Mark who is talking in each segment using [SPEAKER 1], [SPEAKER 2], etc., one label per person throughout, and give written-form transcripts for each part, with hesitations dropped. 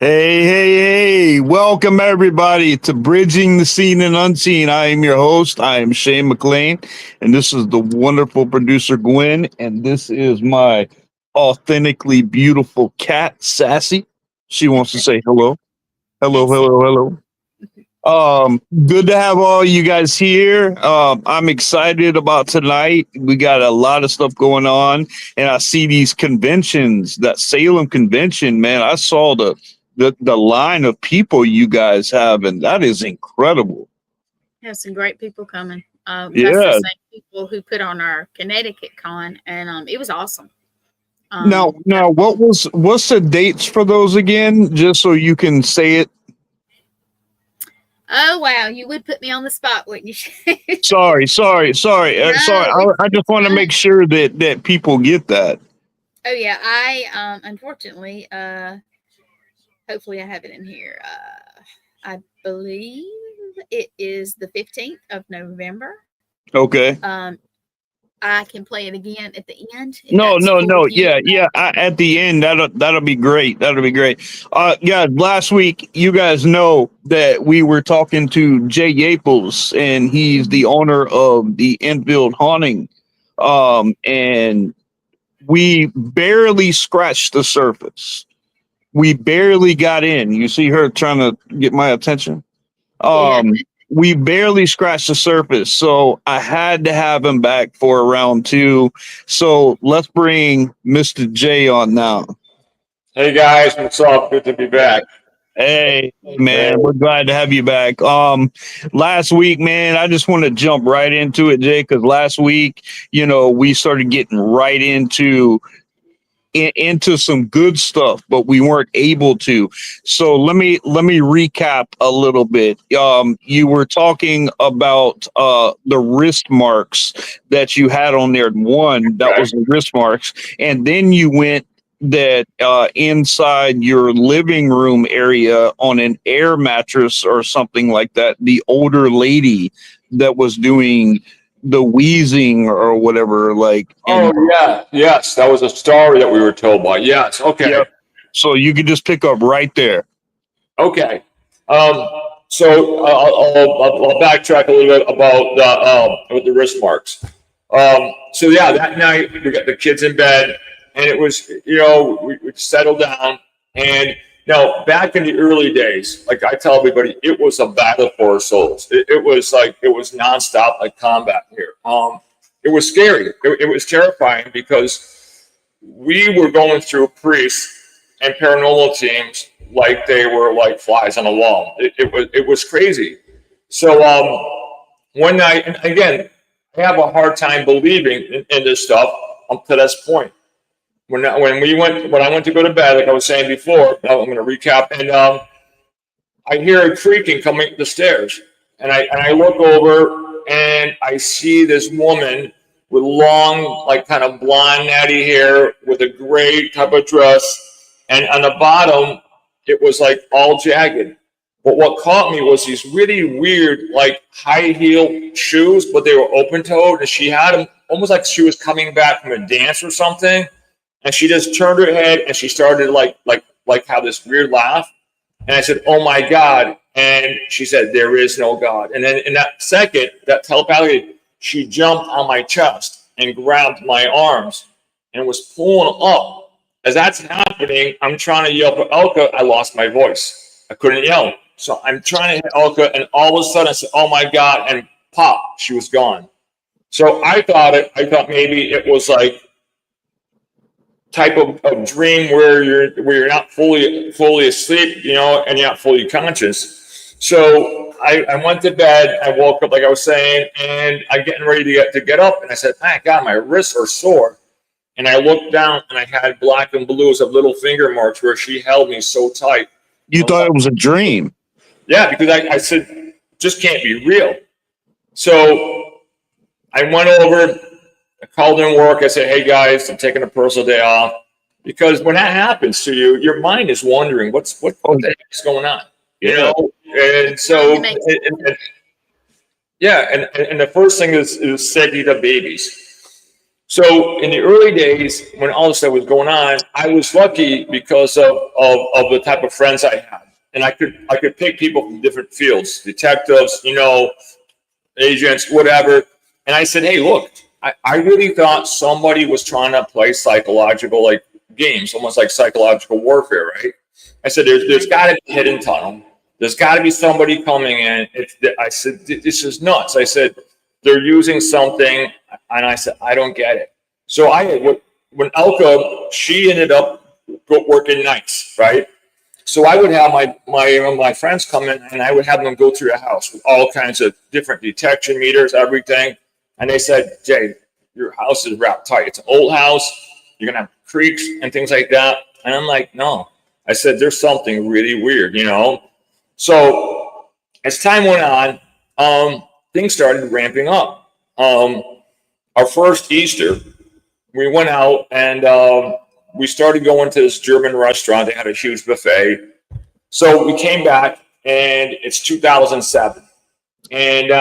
[SPEAKER 1] Hey, hey, hey, welcome everybody to Bridging the Seen and Unseen. I am your host. I am Shane McLain, and this is the wonderful producer Gwen, and this is my authentically beautiful cat, Sassy. She wants to say hello. Hello,
[SPEAKER 2] Hey,
[SPEAKER 1] hello, hello. Good to have all you guys here. I'm excited about tonight. We got a lot of stuff going on, and I see these conventions. That Salem convention, man. I saw the line of people you guys have, and that is incredible.
[SPEAKER 2] have some great people coming. That's the
[SPEAKER 1] Yeah.
[SPEAKER 2] same people who put on our Connecticut con, and it was awesome.
[SPEAKER 1] Now,
[SPEAKER 2] Um,
[SPEAKER 1] now, what's the dates for those again? Just so you can say it.
[SPEAKER 2] oh wow, you would put me on the spot, wouldn't you?
[SPEAKER 1] Sorry.
[SPEAKER 2] No, it's
[SPEAKER 1] I just want to
[SPEAKER 2] fine.
[SPEAKER 1] make sure that people get that.
[SPEAKER 2] Oh yeah, I unfortunately, hopefully I have it in here. I believe it is the 15th of November.
[SPEAKER 1] Okay.
[SPEAKER 2] Um, I can play it again at the end if
[SPEAKER 1] No,
[SPEAKER 2] that's
[SPEAKER 1] no,
[SPEAKER 2] cool
[SPEAKER 1] no.
[SPEAKER 2] with you.
[SPEAKER 1] Yeah. At the end, that'll be great. That'll be great. Yeah. Last week, you guys know that we were talking to Jay Yaples, and he's the owner of the Enfield Haunting. And we barely scratched the surface. We barely got in. You see her trying to get my attention.
[SPEAKER 2] Yeah.
[SPEAKER 1] Um, we barely scratched the surface, so I had to have him back for round two. So let's bring Mr. J on now.
[SPEAKER 3] Hey guys, what's up? Good to be back.
[SPEAKER 1] Hey,
[SPEAKER 3] Hey.
[SPEAKER 1] man, we're glad to have you back. Last week, man, I just want to jump right into it, Jay, because last week, we started getting right into some good stuff, but we weren't able to. So let me recap a little bit. You were talking about the wrist marks that you had on there. One that
[SPEAKER 3] Okay.
[SPEAKER 1] was the wrist marks, and then you went that inside your living room area on an air mattress or something like that. The older lady that was doing the wheezing or whatever, like, and
[SPEAKER 3] Oh yeah, yes, that was a story that we were told by. Yes. Okay.
[SPEAKER 1] yep. So you could just pick up right there.
[SPEAKER 3] Okay. Um, so I'll backtrack a little bit about the with the wrist marks. So yeah, that night we got the kids in bed, and it was we settled down, and now back in the early days, like I tell everybody, it was a battle for our souls. It was like it was nonstop, like combat here. It was scary. It was terrifying because we were going through priests and paranormal teams like they were like flies on a wall. It was crazy. So one night, and again, I have a hard time believing in this stuff up to this point. When I went to go to bed, like I was saying before, now I'm going to recap, and I hear a creaking coming up the stairs, and I look over and I see this woman with long, like kind of blonde, natty hair, with a gray type of dress, and on the bottom it was like all jagged. But what caught me was these really weird, like high heel shoes, but they were open toed, and she had them almost like she was coming back from a dance or something. And she just turned her head and she started like have this weird laugh. And I said, "Oh my God!" And she said, "There is no God." And then in that second, that telepathically, she jumped on my chest and grabbed my arms and was pulling up. As that's happening, I'm trying to yell for Elka. I lost my voice. I couldn't yell. So I'm trying to hit Elka, and all of a sudden I said, "Oh my God!" And pop, she was gone. So I thought maybe it was like type of dream where you're not fully asleep, and you're not fully conscious. So I went to bed. I woke up like I was saying, and I'm getting ready to get up, and I said, "My God, my wrists are sore." And I looked down, and I had black and blues of little finger marks where she held me so tight.
[SPEAKER 1] You thought it was a dream.
[SPEAKER 3] Yeah, because I said, "Just can't be real." So I went over. I called in work. I said, "Hey guys, I'm taking a personal day off," because when that happens to you, your mind is wondering what the heck is going on,
[SPEAKER 1] Yeah.
[SPEAKER 3] And so, yeah, and the first thing is SETI the babies. So in the early days, when all this stuff was going on, I was lucky because of the type of friends I had. And I could pick people from different fields, detectives, agents, whatever. And I said, hey, look, I really thought somebody was trying to play psychological like games, almost like psychological warfare, right? I said, there's got to be a hidden tunnel. There's got to be somebody coming in. I said, this is nuts. I said, they're using something. And I said, I don't get it. So when Elka, she ended up working nights, right? So I would have my friends come in and I would have them go through the house with all kinds of different detection meters, everything. And they said, Jay, your house is wrapped tight. It's an old house. You're going to have creaks and things like that. And I'm like, no. I said, there's something really weird, So as time went on, things started ramping up. Our first Easter, we went out and we started going to this German restaurant. They had a huge buffet. So we came back and it's 2007. And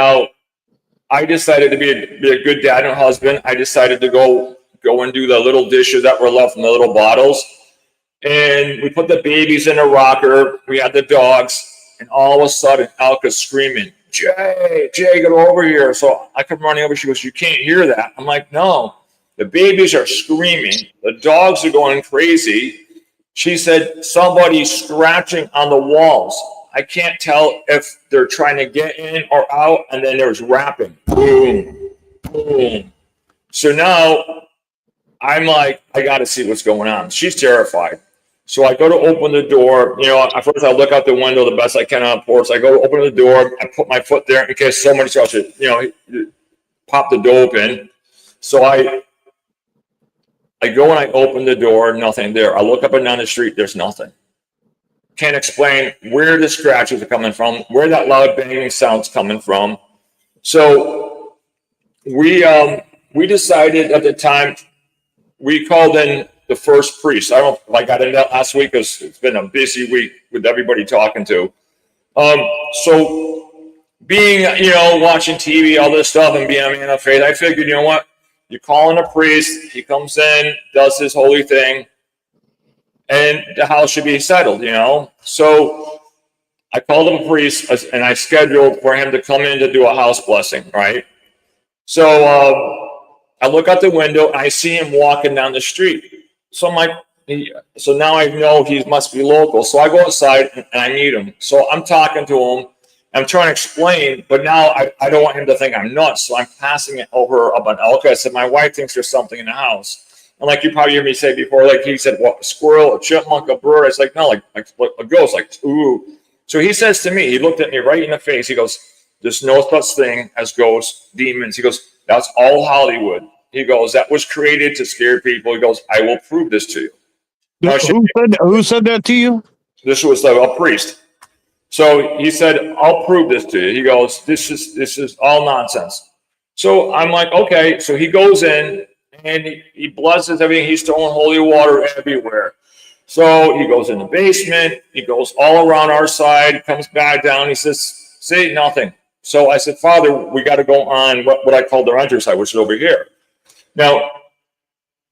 [SPEAKER 3] I decided to be a good dad and husband. I decided to go and do the little dishes that were left from the little bottles. And we put the babies in a rocker. We had the dogs. And all of a sudden, Alka's screaming, Jay, get over here. So I come running over. She goes, you can't hear that. I'm like, no. The babies are screaming. The dogs are going crazy. She said, somebody's scratching on the walls. I can't tell if they're trying to get in or out. And then there's rapping. Boom, boom. So now I'm like, I got to see what's going on. She's terrified. So I go to open the door. At first I look out the window the best I can on the porch. I go to open the door. I put my foot there in case somebody starts to, pop the door open. So I go and I open the door, nothing there. I look up and down the street, there's nothing. Can't explain where the scratches are coming from, where that loud banging sound's coming from. So we decided at the time, we called in the first priest. I don't know if I got into that last week because it's been a busy week with everybody talking to. So being, watching TV, all this stuff, and being a man of faith, I figured, you know what? You call in a priest, he comes in, does his holy thing, and the house should be settled, So I called up a priest, and I scheduled for him to come in to do a house blessing, right? So I look out the window, and I see him walking down the street. So I'm like, so now I know he must be local. So I go outside, and I meet him. So I'm talking to him. I'm trying to explain, but now I don't want him to think I'm nuts. So I'm passing it over about Elka. I said, my wife thinks there's something in the house. And like you probably heard me say before, like he said, what, a squirrel, a chipmunk, a bird? I was like, no, like a ghost, like, ooh. So he says to me, he looked at me right in the face. He goes, there's no such thing as ghosts, demons. He goes, that's all Hollywood. He goes, that was created to scare people. He goes, I will prove this to you.
[SPEAKER 1] Who said that to you?
[SPEAKER 3] This was a priest. So he said, I'll prove this to you. He goes, this is all nonsense. So I'm like, okay. So he goes in and he blesses everything. He's throwing holy water everywhere. So he goes in the basement. He goes all around our side, comes back down. He says, see, nothing. So I said, Father, we got to go on what I call the renter side, which is over here. Now,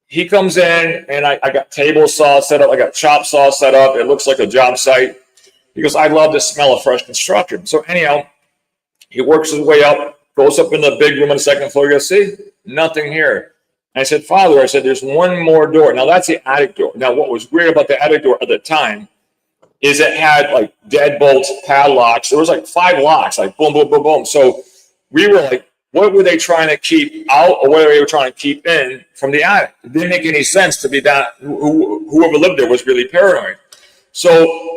[SPEAKER 3] he comes in and I got table saw set up. I got chop saw set up. It looks like a job site. He goes, I love the smell of fresh construction. So anyhow, he works his way up, goes up in the big room on the second floor. He goes, see, nothing here. And I said, Father, I said, there's one more door. Now that's the attic door. Now what was weird about the attic door at the time is it had like deadbolts, padlocks. There was like 5 locks, like boom, boom, boom, boom. So we were like, what were they trying to keep out or what were they trying to keep in from the attic? It didn't make any sense to be that whoever lived there was really paranoid. So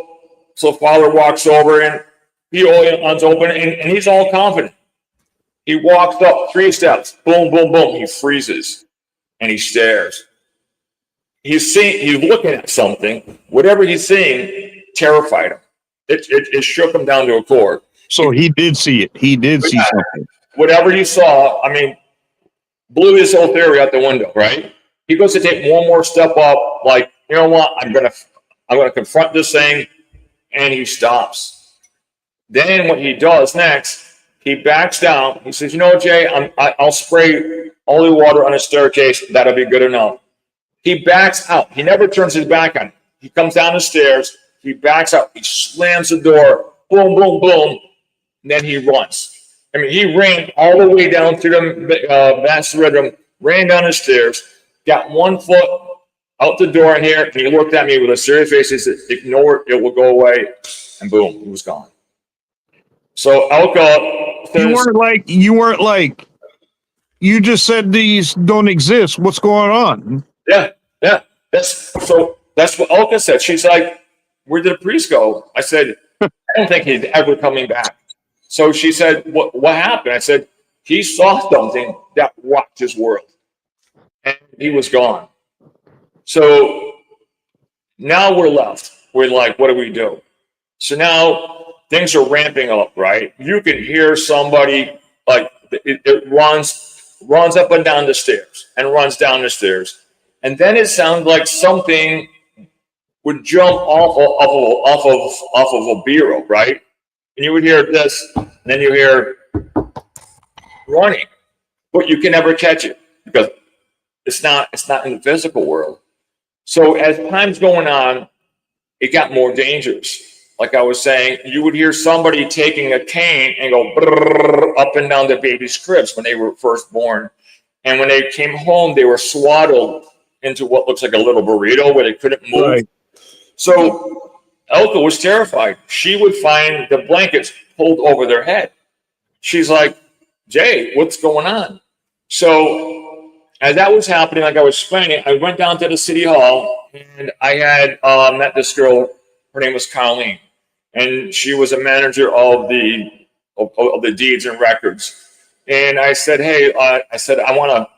[SPEAKER 3] Father walks over and he opens open and he's all confident. He walks up 3 steps, boom, boom, boom. He freezes and he stares. He's looking at something. Whatever he's seeing terrified him. It shook him down to a core.
[SPEAKER 1] So he did see it. He did see something.
[SPEAKER 3] Whatever he saw, blew his whole theory out the window, right? He goes to take one more step up, like, you know what? I'm gonna confront this thing, and he stops. Then what he does next, He backs down. He says, you know what, Jay, I'll spray holy water on a staircase. That'll be good enough. He backs out. He never turns his back on it. He comes down the stairs. He backs out. He slams the door. Boom, boom, boom. And then he runs. I mean, he ran all the way down to the master bedroom, ran down the stairs, got 1 foot out the door in here, and he looked at me with a serious face. He said, ignore it. It will go away. And boom, he was gone. So Elka,
[SPEAKER 1] you weren't like, you just said these don't exist. What's going on?
[SPEAKER 3] Yeah. That's what Elka said. She's like, where did the priest go? I said, I don't think he's ever coming back. So she said, what happened? I said, he saw something that rocked his world. And he was gone. So now we're left. We're like, what do we do? So now things are ramping up, right? You can hear somebody, like, it runs up and down the stairs and runs down the stairs. And then it sounded like something would jump off of a bureau, right? And you would hear this, and then you hear running, but you can never catch it because it's not in the physical world. So as time's going on, it got more dangerous. Like I was saying, you would hear somebody taking a cane and go brrr, up and down the baby's cribs when they were first born. And when they came home, they were swaddled into what looks like a little burrito where they couldn't move.
[SPEAKER 1] Right.
[SPEAKER 3] So Elka was terrified. She would find the blankets pulled over their head. She's like, Jay, what's going on? So as that was happening, like I was explaining, I went down to the city hall and I had met this girl. Her name was Colleen, and she was a manager of the deeds and records. And I said, hey, I want a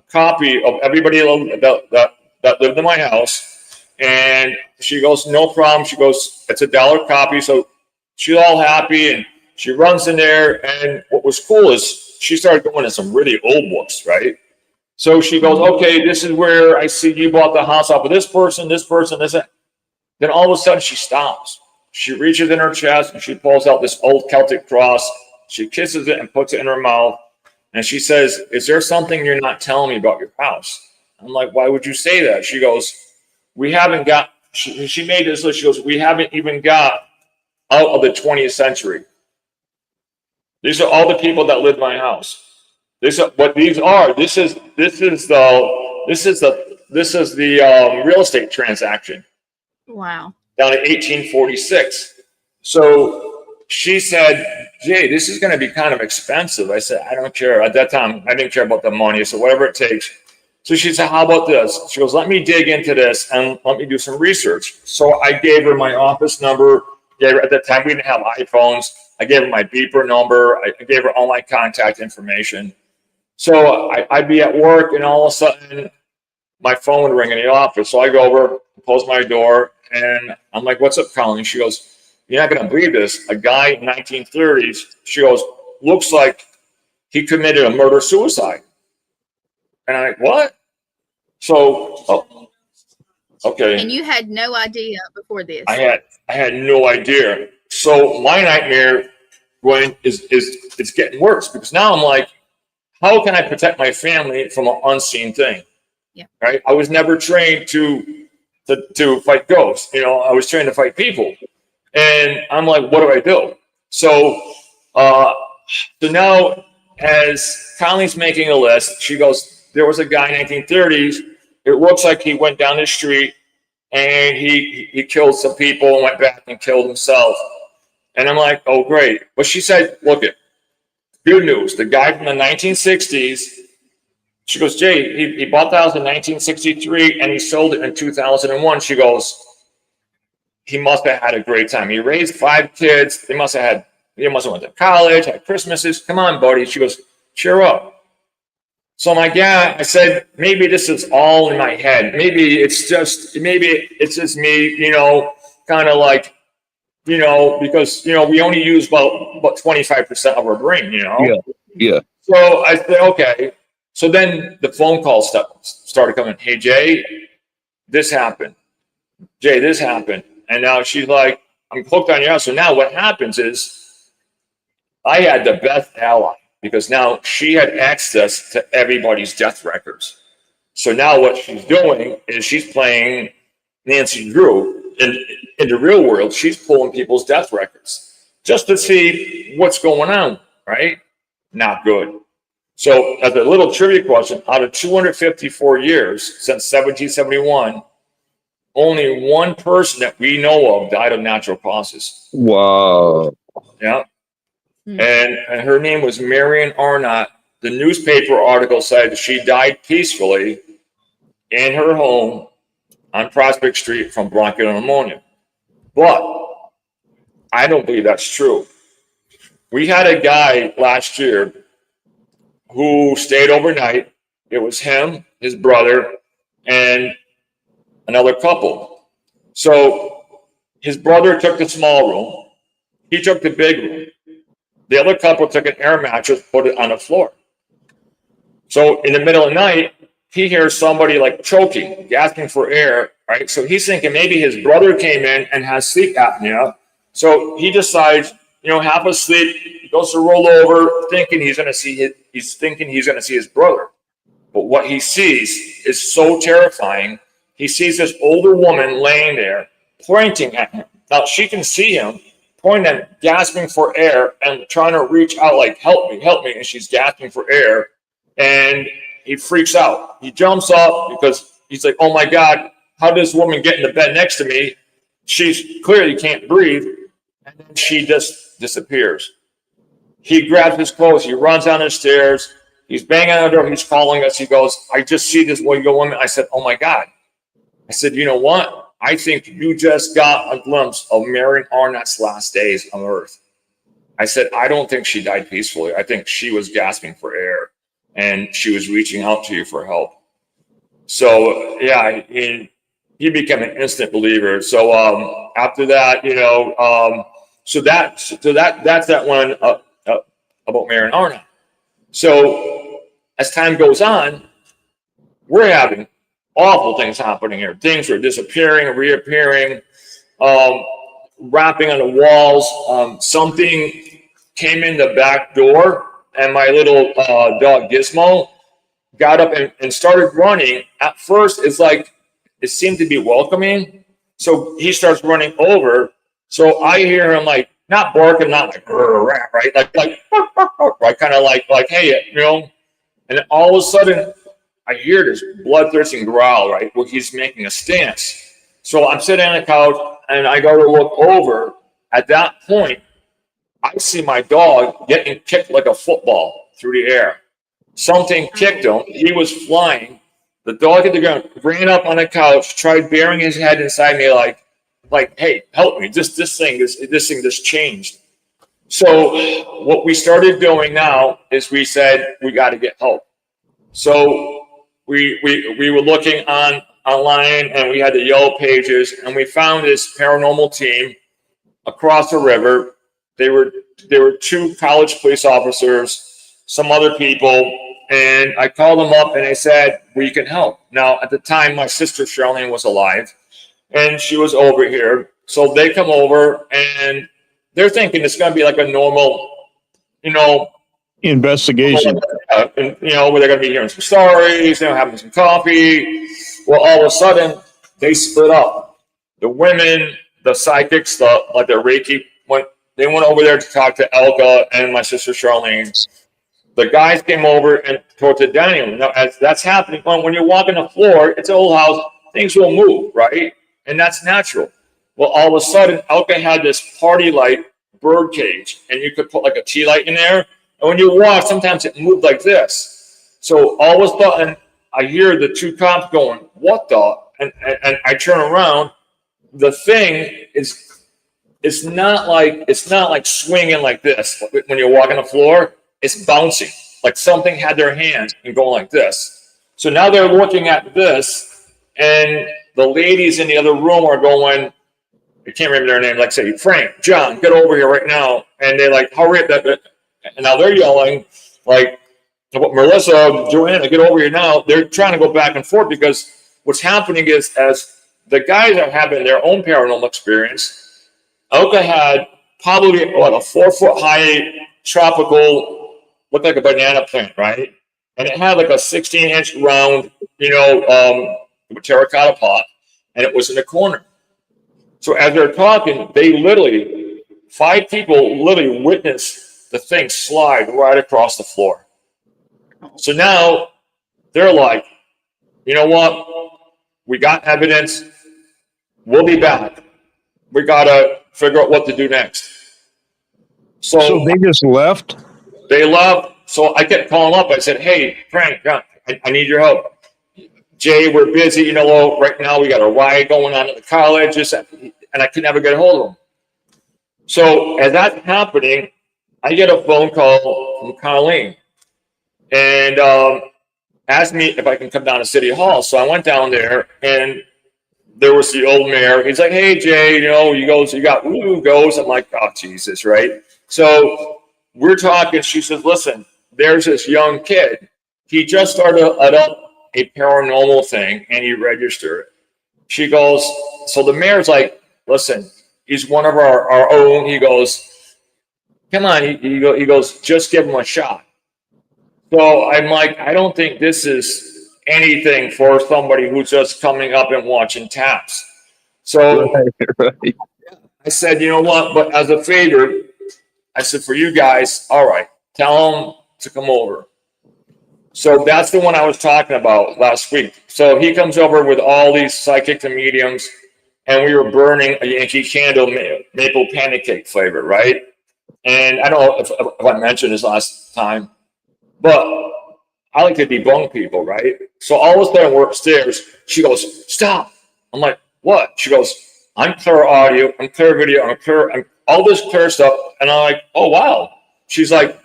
[SPEAKER 3] copy of everybody that lived in my house. And she goes, no problem. She goes, it's $1 copy. So she's all happy, and she runs in there. And what was cool is she started going to some really old books, right? So she goes, okay, this is where I see you bought the house off of this person, this. Then all of a sudden she stops. She reaches in her chest and she pulls out this old Celtic cross. She kisses it and puts it in her mouth. And she says, is there something you're not telling me about your house? I'm like, why would you say that? She goes, we haven't got, she made this list. She goes, we haven't even got out of the 20th century. These are all the people that live in my house. This is what these are. This is the real estate transaction.
[SPEAKER 2] Wow.
[SPEAKER 3] Down in 1846. So she said, Jay, this is going to be kind of expensive. I said, I don't care. At that time, I didn't care about the money. So whatever it takes. So she said, how about this? She goes, let me dig into this and let me do some research. So I gave her my office number. At that time, we didn't have iPhones. I gave her my beeper number. I gave her all my contact information. So I'd be at work, and all of a sudden, my phone would ring in the office. So I go over, close my door, and I'm like, what's up, Colleen? She goes, you're not going to believe this. A guy in 1930s, she goes, looks like he committed a murder-suicide. And I'm like, what? So, okay.
[SPEAKER 2] And you had no idea before this.
[SPEAKER 3] I had no idea. So my nightmare is getting worse, because now I'm like, how can I protect my family from an unseen thing?
[SPEAKER 2] Yeah.
[SPEAKER 3] Right. I was never trained to fight ghosts. You know, I was trained to fight people. And I'm like, what do I do? So now as Colleen's making a list, she goes, there was a guy in 1930s. It looks like he went down the street and he killed some people and went back and killed himself. And I'm like, oh, great. But she said, look it, good news. The guy from the 1960s, she goes, Jay, he bought the house in 1963 and he sold it in 2001. She goes, he must have had a great time. He raised 5 kids. He must have went to college, had Christmases. Come on, buddy. She goes, cheer up. So I'm like, yeah. I said, maybe this is all in my head. Maybe it's just me, you know, kind of like, you know, because, you know, we only use about 25% of our brain, you know?
[SPEAKER 1] Yeah.
[SPEAKER 3] So I said, okay. So then the phone calls started coming. Hey, Jay, this happened. Jay, this happened. And now she's like, I'm hooked on you. So now what happens is I had the best ally because now she had access to everybody's death records. So now what she's doing is she's playing Nancy Drew. In the real world, she's pulling people's death records just to see what's going on, right? Not good. So as a little trivia question, out of 254 years since 1771, only one person that we know of died of natural causes.
[SPEAKER 1] Wow.
[SPEAKER 3] Yeah. And her name was Marion Arnott. The newspaper article said she died peacefully in her home on Prospect Street from bronchial pneumonia. But I don't believe that's true. We had a guy last year who stayed overnight. It was him, his brother, and another couple. So his brother took the small room. He took the big room. The other couple took an air mattress, put it on the floor. So in the middle of the night, he hears somebody like choking, gasping for air, right? So he's thinking maybe his brother came in and has sleep apnea. So he decides, half asleep, he goes to roll over, thinking he's going to see his brother. But what he sees is so terrifying. He sees this older woman laying there, pointing at him. Now she can see him, pointing at him, gasping for air, and trying to reach out like, help me, and she's gasping for air. And he freaks out. He jumps up because he's like, oh my God, how did this woman get in the bed next to me? She clearly can't breathe. And then she just disappears. He grabs his clothes. He runs down the stairs. He's banging on the door. He's calling us. He goes, I just see this woman. I said, oh my God. I said, you know what? I think you just got a glimpse of Marion Arnott's last days on earth. I said, I don't think she died peacefully. I think she was gasping for air. And she was reaching out to you for help. So yeah, he became an instant believer. So after that, so that's that one about Marion Arnott. So as time goes on, we're having awful things happening here. Things are disappearing, reappearing, wrapping on the walls. Something came in the back door. And my little dog Gizmo got up and started running. At first, it's like it seemed to be welcoming. So he starts running over. So I hear him like not barking, not like right, like right, kind of like hey, And then all of a sudden, I hear this bloodthirsty growl. Right, well, he's making a stance. So I'm sitting on the couch and I go to look over. At that point, I see my dog getting kicked like a football through the air. Something kicked him. He was flying. The dog hit the ground, ran up on the couch, tried burying his head inside me like, hey, help me. This thing just changed. So what we started doing now is we said we got to get help. So we were looking online and we had the yellow pages and we found this paranormal team across the river. There were two college police officers, some other people, and I called them up and they said, we can help. Now, at the time, my sister Charlene was alive, and she was over here. So they come over, and they're thinking it's going to be like a normal,
[SPEAKER 1] investigation.
[SPEAKER 3] Where they're going to be hearing some stories, having some coffee. Well, all of a sudden, they split up. The women, the psychics, the Reiki, they went over there to talk to Elka and my sister Charlene. The guys came over and talked to Daniel. Now, as that's happening, when you're walking the floor, it's an old house, things will move, right? And that's natural. Well, all of a sudden, Elka had this party light bird cage, and you could put like a tea light in there. And when you walk, sometimes it moved like this. So all of a sudden, I hear the two cops going, what the? And I turn around. The thing is, it's not like swinging like this when you're walking the floor. It's bouncing like something had their hand and going like this. So now they're looking at this, and the ladies in the other room are going, I can't remember their name, like say, Frank, John, get over here right now. And they're like, hurry up. And now they're yelling like, Melissa, Joanna, get over here now. They're trying to go back and forth because what's happening is as the guys are having their own paranormal experience, Elka had probably a 4-foot high tropical, looked like a banana plant, right? And it had like a 16-inch round, terracotta pot, and it was in the corner. So as they're talking, they 5 people literally witnessed the thing slide right across the floor. So now they're like, you know what? We got evidence. We'll be back. We got to figure out what to do next.
[SPEAKER 1] So they just left?
[SPEAKER 3] They left. So I kept calling up. I said, hey, Frank, I need your help. Jay, we're busy. Right now we got a riot going on at the college. And I could never get a hold of him. So as that's happening, I get a phone call from Colleen. And asked me if I can come down to City Hall. So I went down there, and there was the old mayor. He's like, hey, Jay, you got woo goes. I'm like, oh, Jesus, right? So we're talking. She says, listen, there's this young kid. He just started a paranormal thing, and he registered. She goes, so the mayor's like, listen, he's one of our own. He goes, come on. He goes, just give him a shot. So I'm like, I don't think this is anything for somebody who's just coming up and watching taps. So
[SPEAKER 1] Right.
[SPEAKER 3] I said, you know what? But as a favor, I said, for you guys, all right, tell them to come over. So that's the one I was talking about last week. So he comes over with all these psychics and mediums, and we were burning a Yankee Candle maple pancake flavor, right? And I don't know if I mentioned this last time, but I like to debunk people, right? So all of a sudden we're upstairs. She goes, stop. I'm like, what? She goes, I'm clear audio, I'm clear video, I'm all this clear stuff. And I'm like, oh, wow. She's like,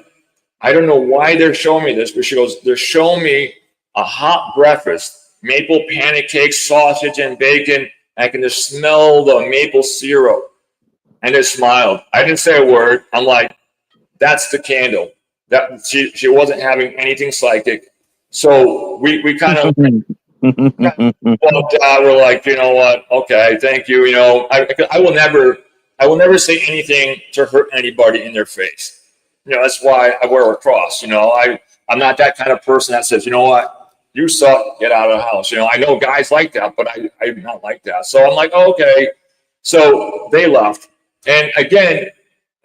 [SPEAKER 3] I don't know why they're showing me this, but she goes, they're showing me a hot breakfast, maple pancakes, sausage, and bacon. I can just smell the maple syrup. And it smiled. I didn't say a word. I'm like, that's the candle. That she wasn't having anything psychic. So we kind of we're like, you know what? Okay, thank you. I will never say anything to hurt anybody in their face. That's why I wear a cross. I'm not that kind of person that says, you know what, you suck, get out of the house. I know guys like that, but I'm not like that. So I'm like, oh, okay. So they left, and again,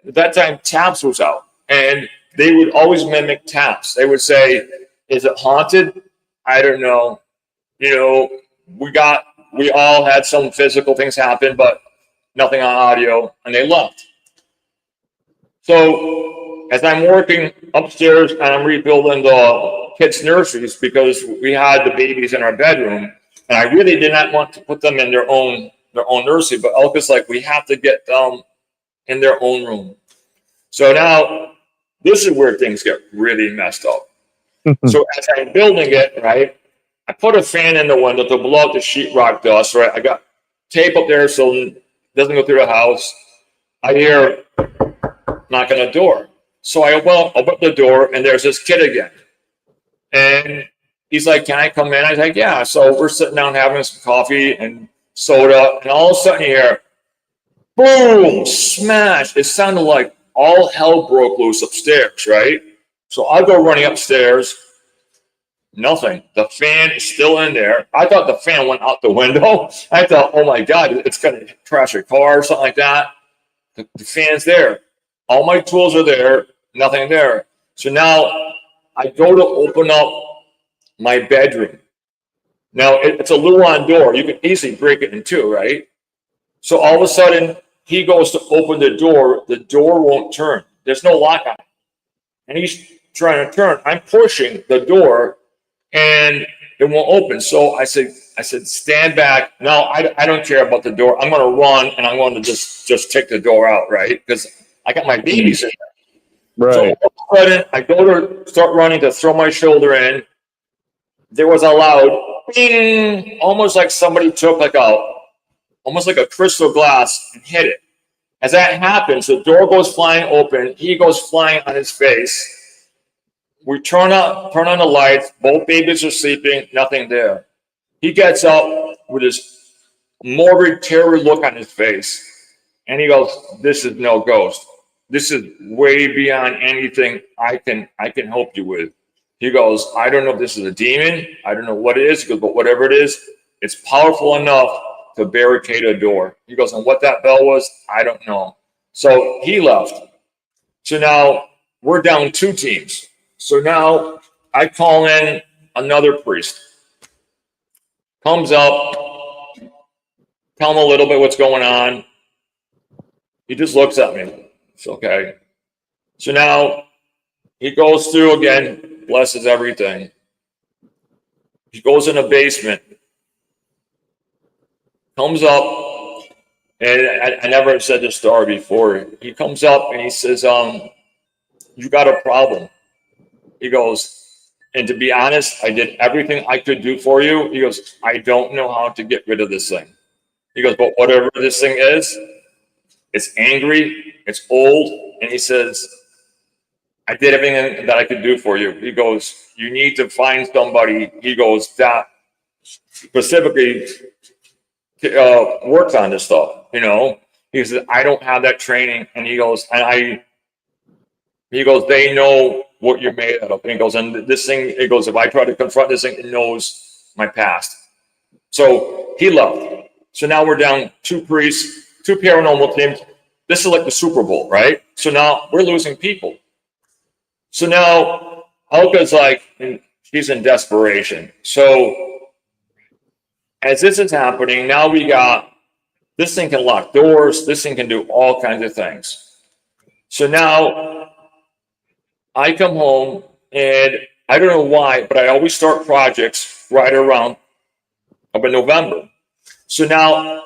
[SPEAKER 3] at that time Taps was out, and they would always mimic Taps. They would say, is it haunted? I don't know. We all had some physical things happen, but nothing on audio, and they left. So as I'm working upstairs and I'm rebuilding the kids' nurseries, because we had the babies in our bedroom, and I really did not want to put them in their own nursery, but Elka's like, we have to get them in their own room. So now this is where things get really messed up. So as I'm building it, right, I put a fan in the window to blow out the sheetrock dust, right? I got tape up there so it doesn't go through the house. I hear knock on the door. So I open up the door, and there's this kid again. And he's like, can I come in? I was like, yeah. So we're sitting down having some coffee and soda, and all of a sudden you hear, boom, smash. It sounded like all hell broke loose upstairs, right? So I go running upstairs. Nothing. The fan is still in there. I thought the fan went out the window. I thought, oh my God, it's going to crash a car or something like that. The fan's there. All my tools are there. Nothing there. So now I go to open up my bedroom. Now it's a Luan door. You can easily break it in two, right? So all of a sudden he goes to open the door. The door won't turn. There's no lock on it. And he's trying to turn. I'm pushing the door, and it won't open. So I said, stand back. No, I don't care about the door. I'm going to run, and I'm going to just take the door out, right? Because I got my babies in there.
[SPEAKER 1] Right.
[SPEAKER 3] So all of a sudden, I go to start running to throw my shoulder in. There was a loud bing, almost like somebody took almost like a crystal glass and hit it. As that happens, the door goes flying open. He goes flying on his face. We turn on the lights. Both babies are sleeping. Nothing there. He gets up with this morbid terror look on his face, and he goes, "This is no ghost." this is way beyond anything I can help you with. He goes, I don't know if this is a demon. I don't know what it is. He goes, but whatever it is, it's powerful enough to barricade a door. He goes, and what that bell was, I don't know. So he left. So now we're down 2 teams. So now I call in another priest. Comes up, tell him a little bit what's going on. He just looks at me. It's okay. So now he goes through again, blesses everything. He goes in the basement, comes up, and I never said this story before. He comes up and he says, you got a problem. He goes, and to be honest, I did everything I could do for you. He goes, I don't know how to get rid of this thing. He goes, but whatever this thing is, it's angry, it's old, and he says, I did everything that I could do for you. He goes, you need to find somebody, he goes, that specifically works on this stuff, you know? He says, I don't have that training. And he goes, they know what you're made of. And he goes, and this thing, it goes, if I try to confront this thing, it knows my past. So he left. So now we're down 2 priests, 2 paranormal teams. This is like the Super Bowl, right? So now we're losing people. So now Alka's like, she's in desperation. So as this is happening, now we got, this thing can lock doors. This thing can do all kinds of things. So now I come home and I don't know why, but I always start projects right around up in November. So now,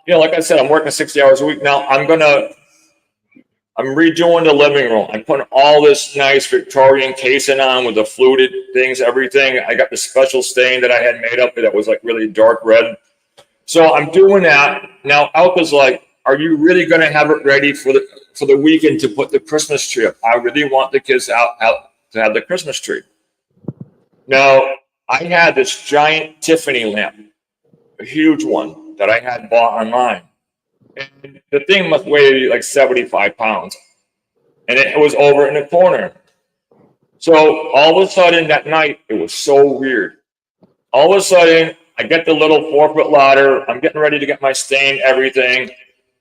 [SPEAKER 3] you know, like I said, I'm working 60 hours a week. Now I'm redoing the living room. I'm putting all this nice Victorian casing on with the fluted things, everything. I got the special stain that I had made up that was like really dark red. So I'm doing that. Now Alka's like, are you really going to have it ready for the weekend to put the Christmas tree up? I really want the kids out to have the Christmas tree. Now I had this giant Tiffany lamp, a huge one that I had bought online. And the thing must weigh like 75 pounds. And it was over in the corner. So all of a sudden that night, it was so weird. All of a sudden, I get the little 4-foot ladder. I'm getting ready to get my stain, everything.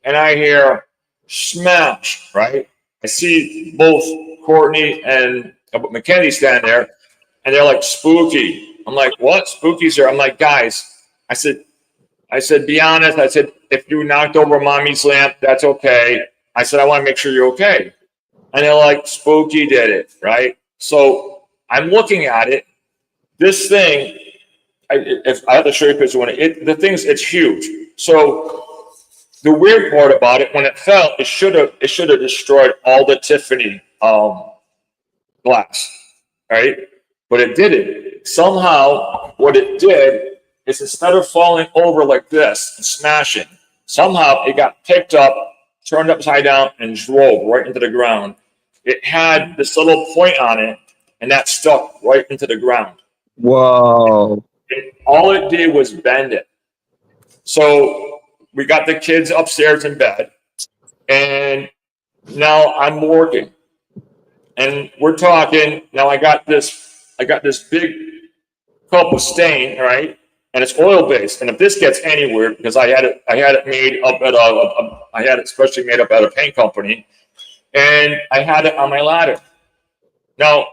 [SPEAKER 3] And I hear smash, right? I see both Courtney and Mackenzie stand there. And they're like, spooky. I'm like, what? Spooky's here. I'm like, guys, I said, be honest. I said, if you knocked over mommy's lamp, that's okay. I said, I want to make sure you're okay. And they're like, spooky did it, right? So I'm looking at it. This thing, if I have to show you a picture when it's huge. So the weird part about it, when it fell, it should have destroyed all the Tiffany glass, right? But it didn't. Somehow, what it did is instead of falling over like this and smashing, somehow it got picked up, turned upside down, and drove right into the ground. It had this little point on it, and that stuck right into the ground.
[SPEAKER 1] Whoa.
[SPEAKER 3] And all it did was bend it. So we got the kids upstairs in bed, and now I'm working. And we're talking. Now I got this big cup of stain, right? And it's oil based. And if this gets anywhere, because I had it made up at I had it specially made up at a paint company, and I had it on my ladder. Now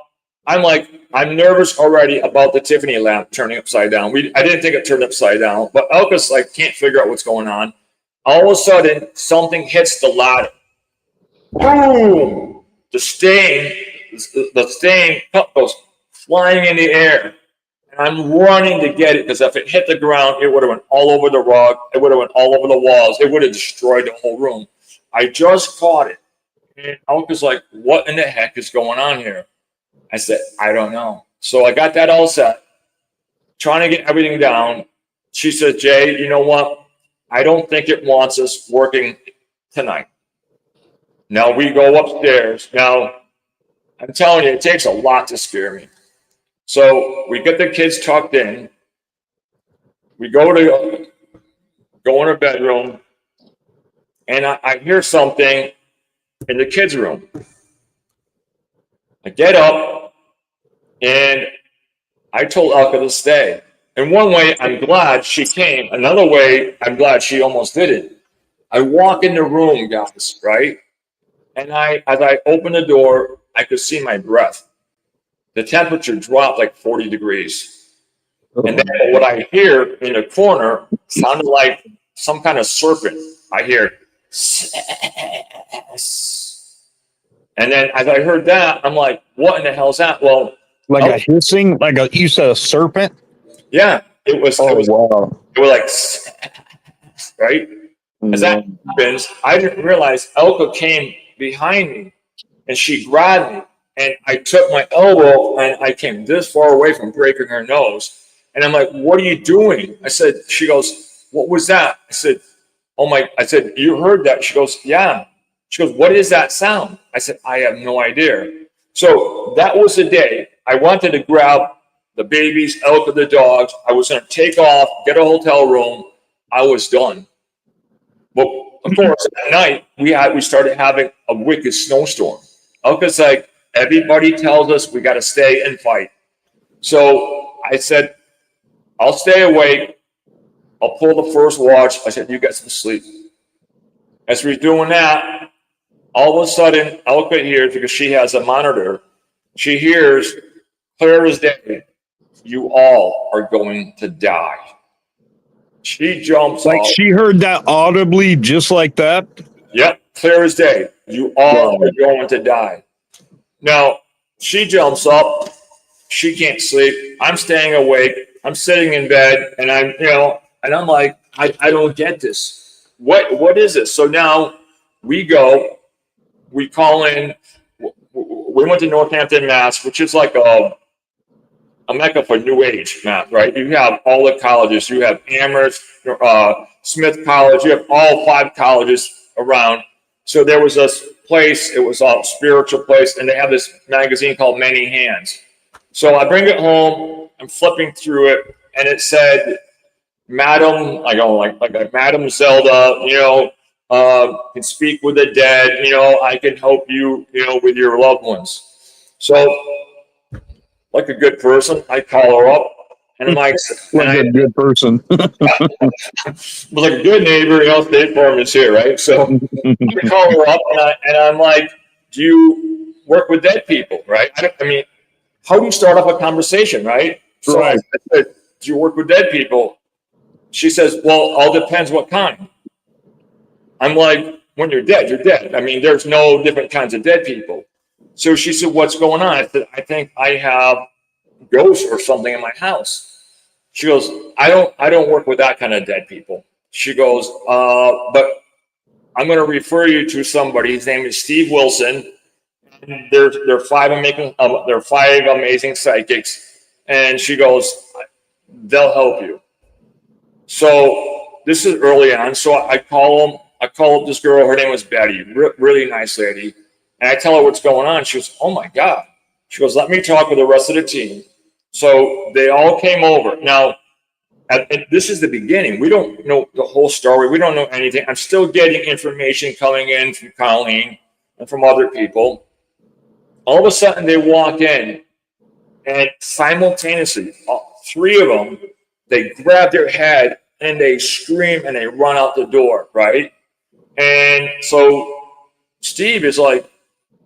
[SPEAKER 3] I'm nervous already about the Tiffany lamp turning upside down. I didn't think it turned upside down, but Elka's like can't figure out what's going on. All of a sudden, something hits the ladder. Boom! The stain goes flying in the air. And I'm running to get it because if it hit the ground, it would have went all over the rug. It would have went all over the walls. It would have destroyed the whole room. I just caught it. And Elka's like, what in the heck is going on here? I said, I don't know. So I got that all set, trying to get everything down. She said, Jay, you know what? I don't think it wants us working tonight. Now we go upstairs. Now, I'm telling you, it takes a lot to scare me. So we get the kids tucked in. We go in our bedroom, and I hear something in the kids' room. I get up and I told Elka to stay. In one way, I'm glad she came. Another way, I'm glad she almost didn't. I walk in the room, guys, right? And as I open the door, I could see my breath. The temperature dropped like 40 degrees. And then what I hear in the corner sounded like some kind of serpent. I hear, and then as I heard that, I'm like, what in the hell's that? Well,
[SPEAKER 1] like a hissing, you said a serpent?
[SPEAKER 3] Yeah, it was.
[SPEAKER 1] Oh,
[SPEAKER 3] it was,
[SPEAKER 1] wow.
[SPEAKER 3] it was like, right? As that happens, I didn't realize Elka came behind me and she grabbed me. And I took my elbow and I came this far away from breaking her nose. And I'm like, what are you doing? I said, she goes, what was that? I said, I said, you heard that? She goes, yeah. She goes, what is that sound? I said, I have no idea. So that was the day I wanted to grab the babies, Elka, the dogs. I was going to take off, get a hotel room. I was done. Well, of course, at night, we started having a wicked snowstorm. Elka's like, everybody tells us we got to stay and fight. So I said, I'll stay awake. I'll pull the first watch. I said, you get some sleep. As we're doing that, all of a sudden, Elka hears, because she has a monitor, she hears, clear as day, you all are going to die. She jumps
[SPEAKER 1] Like
[SPEAKER 3] off.
[SPEAKER 1] she heard that audibly just like that?
[SPEAKER 3] Yep, clear as day. You all are going to die. Now, she jumps up. She can't sleep. I'm staying awake. I'm sitting in bed, and I'm like, I don't get this. What is this? So now we call in. We went to Northampton, Mass, which is like a mecca for New Age, Matt, right? You have all the colleges. You have Amherst, Smith College. You have all 5 colleges around. So there was this place. It was a spiritual place, and they have this magazine called Many Hands. So I bring it home. I'm flipping through it, and it said, Madam, like Madam Zelda, can speak with the dead. I can help you, with your loved ones. So, like a good person, I call her up, and I'm like,
[SPEAKER 1] a good person.
[SPEAKER 3] like a good neighbor, State Farm is here, right? So I call her up, and I'm like, do you work with dead people, right? I mean, how do you start off a conversation, right? So
[SPEAKER 1] Right.
[SPEAKER 3] I said, do you work with dead people? She says, well, all depends what kind. I'm like, when you're dead, you're dead. I mean, there's no different kinds of dead people. So she said, what's going on? I said, I think I have ghosts or something in my house. She goes, I don't work with that kind of dead people. She goes, but I'm going to refer you to somebody. His name is Steve Wilson. They're 5 amazing psychics. And she goes, they'll help you. So this is early on. So I call up this girl. Her name was Betty, really nice lady. And I tell her what's going on. She goes, oh my God. She goes, let me talk with the rest of the team. So they all came over. Now, this is the beginning. We don't know the whole story. We don't know anything. I'm still getting information coming in from Colleen and from other people. All of a sudden, they walk in, and simultaneously, 3 of them, they grab their head and they scream and they run out the door, right? And so Steve is like,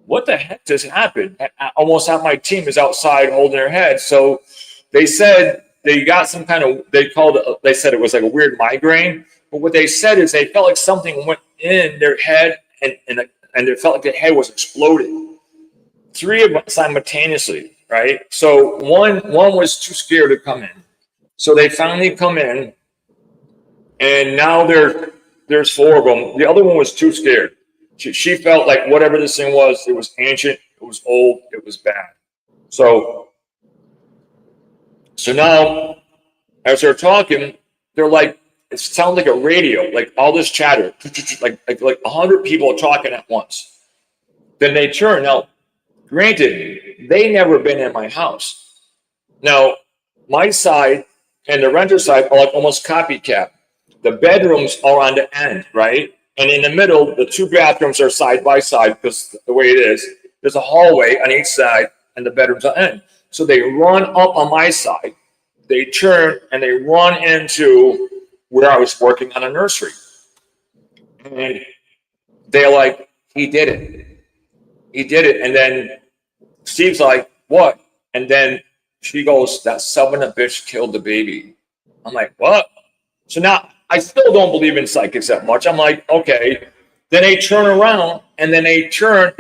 [SPEAKER 3] what the heck just happened? Almost half my team is outside holding their head. So they said they got some kind of, they said it was like a weird migraine. But what they said is they felt like something went in their head and it felt like the head was exploding. 3 of them simultaneously, right? So one was too scared to come in. So they finally come in, and now there's 4 of them. The other one was too scared. She felt like whatever this thing was, it was ancient, it was old, it was bad. So now, as they're talking, they're like, it sounds like a radio, like all this chatter, like 100 people are talking at once. Then they turn. Now, granted, they never been in my house. Now, my side and the renter side are like almost copycat. The bedrooms are on the end, right? And in the middle, the two bathrooms are side by side because the way it is, there's a hallway on each side and the bedrooms on end. So they run up on my side, they turn and they run into where I was working on a nursery. And they're like, he did it. He did it. And then Steve's like, what? And then she goes, that son of a bitch killed the baby. I'm like, what? So now I still don't believe in psychics that much. I'm like, okay. Then they turn around and then they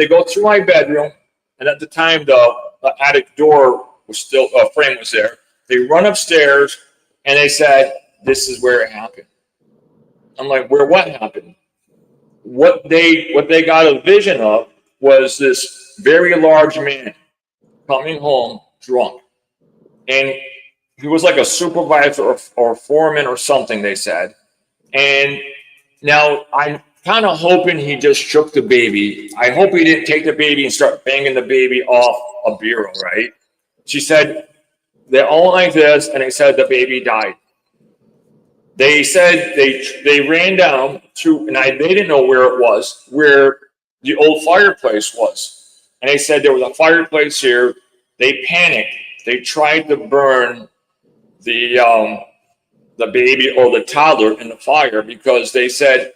[SPEAKER 3] go through my bedroom. And at the time, the attic door was still, frame was there. They run upstairs and they said, this is where it happened. I'm like, where what happened? What they got a vision of was this very large man coming home drunk. And he was like a supervisor or foreman or something, they said. And now I'm kind of hoping he just shook the baby. I hope he didn't take the baby and start banging the baby off a bureau, right? She said, they're all like this, and they said the baby died. They said they ran down to, and they didn't know where it was, where the old fireplace was. And they said there was a fireplace here. They panicked. They tried to burn the baby or the toddler in the fire because they said,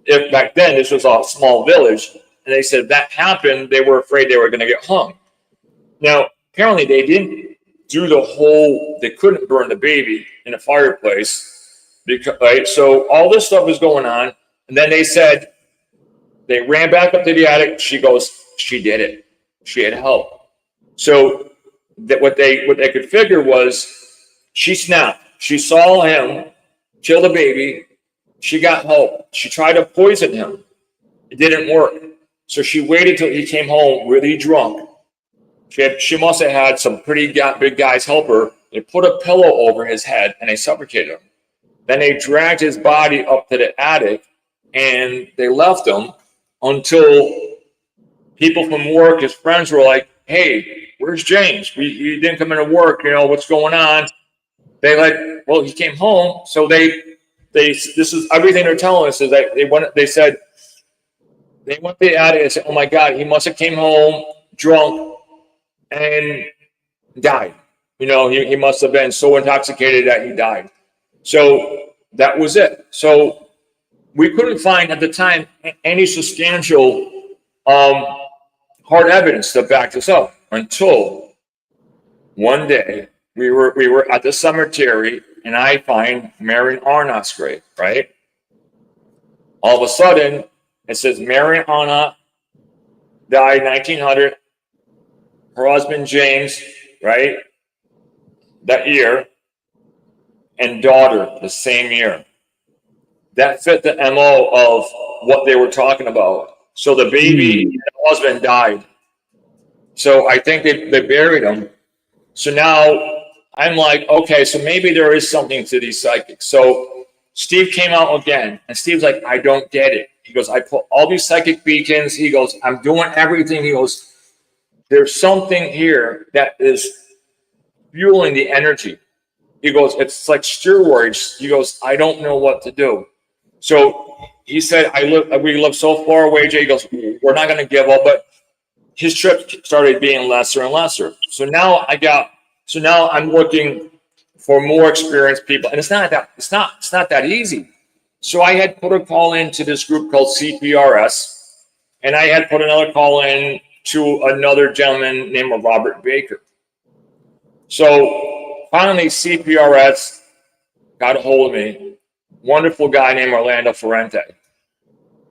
[SPEAKER 3] if back then this was a small village, and they said if that happened, they were afraid they were going to get hung. Now, apparently they didn't do they couldn't burn the baby in the fireplace, because, right? So all this stuff was going on, and then they said, they ran back up to the attic. She goes, she did it. She had help. So that what they could figure was she snapped. She saw him kill the baby. She got help. She tried to poison him. It didn't work. So she waited till he came home really drunk. She must have had some pretty big guys help her. They put a pillow over his head and they suffocated him. Then they dragged his body up to the attic and they left him until people from work, his friends, were like, hey, where's James? He didn't come into work. You know, what's going on? They like, well, he came home. So this is everything they're telling us is that they said they went to the attic and said, oh my God, he must have came home drunk and died. You know, he must have been so intoxicated that he died. So that was it. So we couldn't find at the time any substantial hard evidence to back this up until one day we were at the cemetery and I find Marion Arnott's grave, right? All of a sudden it says Marion Arnott died 1900. Her husband James, right, that year, and daughter the same year. That fit the MO of what they were talking about. So the baby and the husband died. So I think they buried him. So now I'm like, okay, so maybe there is something to these psychics. So Steve came out again, and Steve's like, I don't get it. He goes, I put all these psychic beacons. He goes, I'm doing everything. He goes, there's something here that is fueling the energy. He goes, it's like steroids. He goes, I don't know what to do. So he said, we live so far away, Jay. He goes, we're not going to give up. But his trip started being lesser and lesser. So now I'm looking for more experienced people. And it's not that easy. So I had put a call into this group called CPRS. And I had put another call in to another gentleman named Robert Baker. So finally, CPRS got a hold of me. Wonderful guy named Orlando Ferrante.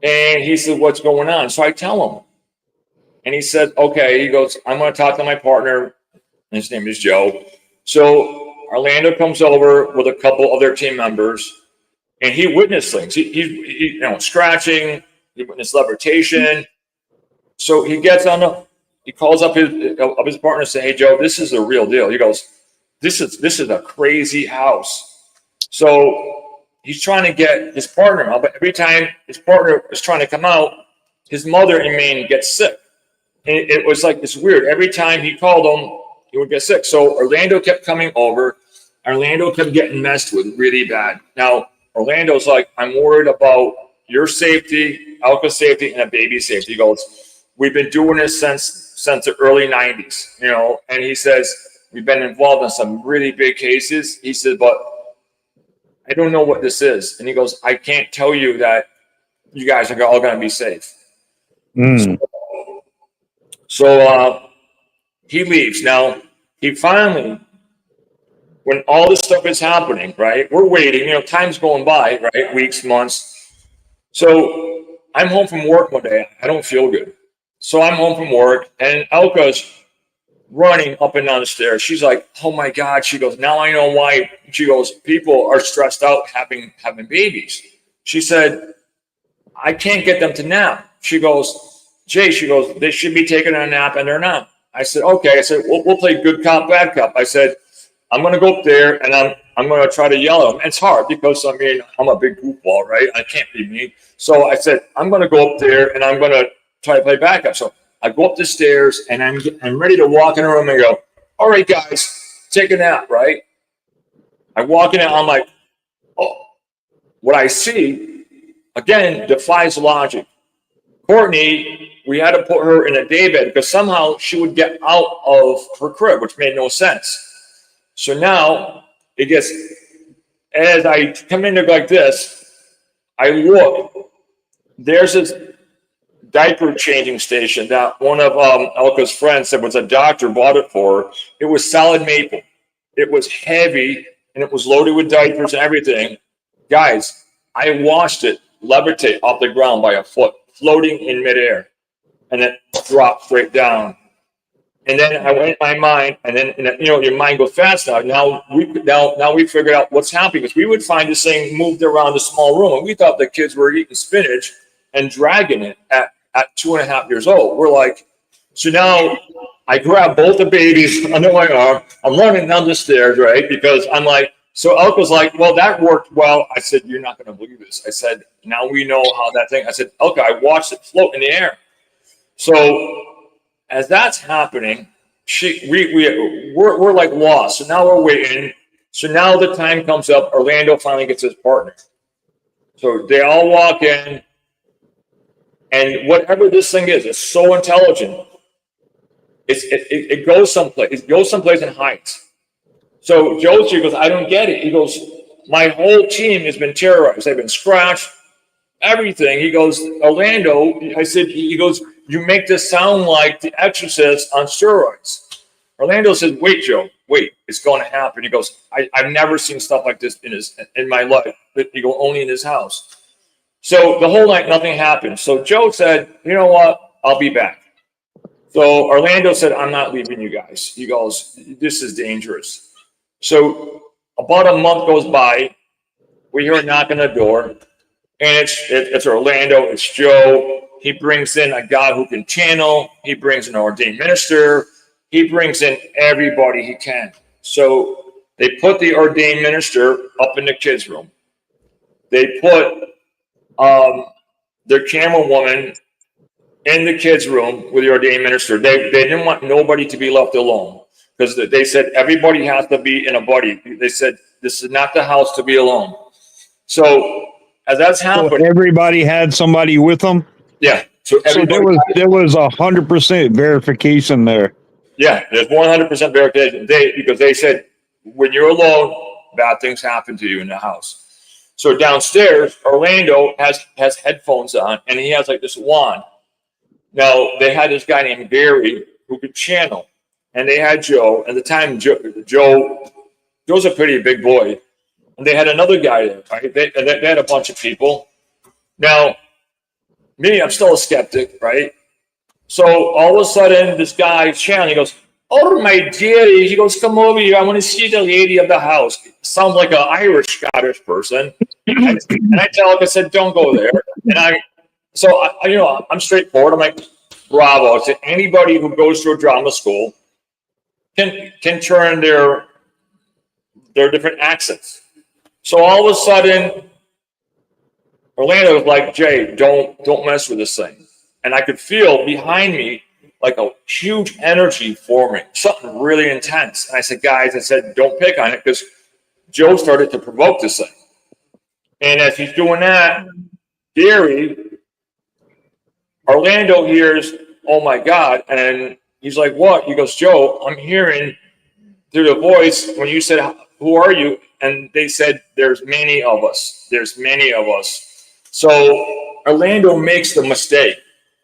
[SPEAKER 3] And he said, what's going on? So I tell him. And he said, okay. He goes, I'm going to talk to my partner. His name is Joe. So Orlando comes over with a couple of their team members. And he witnessed things. He scratching. He witnessed levitation. So he calls up his partner and says, hey, Joe, this is the real deal. He goes, this is a crazy house. So he's trying to get his partner out, but every time his partner is trying to come out, his mother in Maine gets sick. And it was like, it's weird. Every time he called him, he would get sick. So Orlando kept coming over. Orlando kept getting messed with really bad. Now, Orlando's like, I'm worried about your safety, Elka's safety, and a baby's safety. He goes, we've been doing this since the early 90s, you know, and he says, we've been involved in some really big cases. He said, but I don't know what this is. And he goes, I can't tell you that you guys are all going to be safe. So he leaves. Now, he finally, when all this stuff is happening, right, we're waiting, you know, time's going by, right, weeks, months. So I'm home from work one day. I don't feel good. So I'm home from work, and Elka's running up and down the stairs. She's like, oh my God. She goes, now I know why. She goes, people are stressed out having babies. She said, I can't get them to nap. She goes, Jay, she goes, they should be taking a nap and they're not. I said, okay. I said, we'll play good cop, bad cop. I said, I'm going to go up there and I'm going to try to yell at them. It's hard because, I mean, I'm a big goofball, right? I can't be mean. So I said, I'm going to go up there and I'm going to try to play backup. So I go up the stairs and I'm ready to walk in the room and go, all right, guys, take a nap, right? I walk in and I'm like, oh, what I see, again, defies logic. Courtney, we had to put her in a daybed because somehow she would get out of her crib, which made no sense. So now it gets, as I come in there like this, I look, there's this diaper changing station that one of Elka's friends said was a doctor bought it for her. It was solid maple. It was heavy and it was loaded with diapers and everything. Guys, I watched it levitate off the ground by a foot, floating in midair, and then drop straight down. And then I went in my mind, and then you know your mind goes fast now. Now we figured out what's happening because we would find this thing moved around a small room, and we thought the kids were eating spinach and dragging it at 2.5 years old. We're like, so now I grab both the babies under my arm. I'm running down the stairs, right? Because I'm like, so Elka's like, well, that worked well. I said, you're not going to believe this. I said, now we know how that thing. I said, Elka, I watched it float in the air. So as that's happening, we're like lost. So now we're waiting. So now the time comes up. Orlando finally gets his partner. So they all walk in, and whatever this thing is, it's so intelligent. It goes someplace. It goes someplace and hides. So Josie goes, I don't get it. He goes, my whole team has been terrorized. They've been scratched, everything. He goes, Orlando, I said, he goes, you make this sound like The Exorcist on steroids. Orlando says, wait, Joe, wait, it's going to happen. He goes, I've never seen stuff like this in my life. He goes, only in his house. So the whole night, nothing happened. So Joe said, you know what? I'll be back. So Orlando said, I'm not leaving you guys. He goes, this is dangerous. So about a month goes by. We hear a knock on the door, and it's Orlando. It's Joe. He brings in a guy who can channel. He brings in an ordained minister. He brings in everybody he can. So they put the ordained minister up in the kids' room. They put their camera woman in the kids' room with the ordained minister. They didn't want nobody to be left alone because they said everybody has to be in a buddy. They said this is not the house to be alone. So as that's happening,
[SPEAKER 1] so everybody had somebody with them.
[SPEAKER 3] Yeah. So
[SPEAKER 1] there was 100% verification there.
[SPEAKER 3] Yeah, there's 100% verification. Because they said when you're alone, bad things happen to you in the house. So downstairs, Orlando has headphones on, and he has like this wand. Now they had this guy named Gary who could channel, and they had Joe. At the time, Joe's a pretty big boy, and they had another guy there. Right? They had a bunch of people. Now, me, I'm still a skeptic, right? So all of a sudden, this guy's channeling. He goes, "Oh my dearie," he goes, "come over here. I want to see the lady of the house." Sounds like an Irish Scottish person. And I tell him, I said, "Don't go there." And I'm straightforward. I'm like, bravo. To anybody who goes to a drama school can turn their different accents. So all of a sudden, Orlando was like, "Jay, don't mess with this thing." And I could feel behind me like a huge energy forming, something really intense. And I said, guys, don't pick on it because Joe started to provoke this thing. And as he's doing that, Gary, Orlando hears, oh my God. And he's like, what? He goes, Joe, I'm hearing through the voice when you said, who are you? And they said, there's many of us. There's many of us. So Orlando makes the mistake.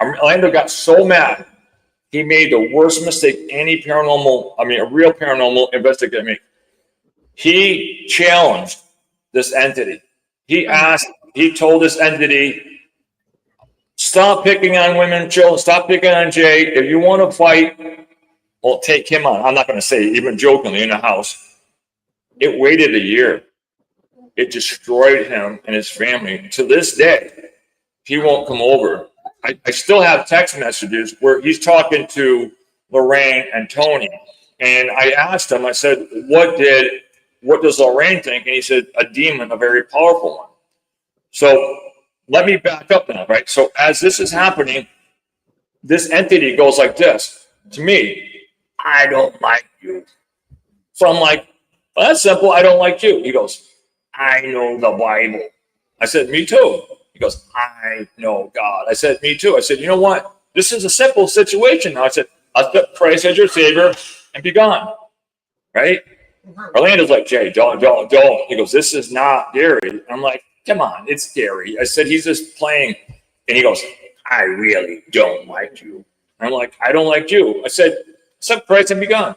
[SPEAKER 3] Orlando got so mad. He made the worst mistake a real paranormal investigator made. He challenged this entity. He told this entity, stop picking on women, Joe, stop picking on Jay. If you want to fight, well, take him on. I'm not going to say it, even jokingly in the house. It waited a year. It destroyed him and his family. To this day, he won't come over. I still have text messages where he's talking to Lorraine and Tony. And I asked him, I said, what does Lorraine think? And he said, a demon, a very powerful one. So let me back up now, right? So as this is happening, this entity goes like this to me. I don't like you. So I'm like, well, that's simple. I don't like you. He goes, I know the Bible. I said, me too. He goes, I know God. I said, me too. I said, you know what? This is a simple situation now. I said, accept Christ as your Savior and be gone. Right? Orlando's like, Jay, don't. He goes, this is not Gary. I'm like, come on, it's Gary. I said, he's just playing. And he goes, I really don't like you. I'm like, I don't like you. I said, accept Christ and be gone.